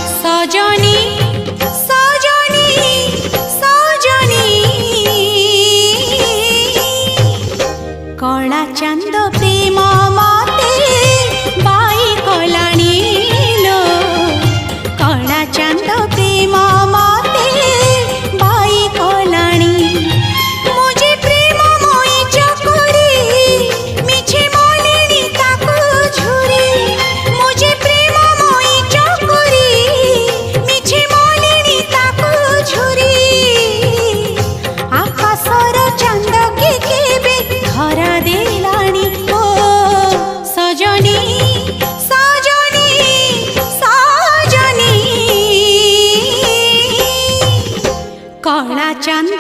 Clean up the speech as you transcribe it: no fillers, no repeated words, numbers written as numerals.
सजनी सजनी सजनी कला चांद प्रेम मते बाई कलाणी लो कला चांद प्रेम मते बाई कलाणी मुझे प्रेम मोई चकोरी मिछे मोलिनी ताकू झुरी मुझे प्रेम मोई चकोरी मिछे मोलिनी ताकू झुरी आकाशर चांद के केबे धरा देलाणी ओ सजनी सजनी सजनी कला चांद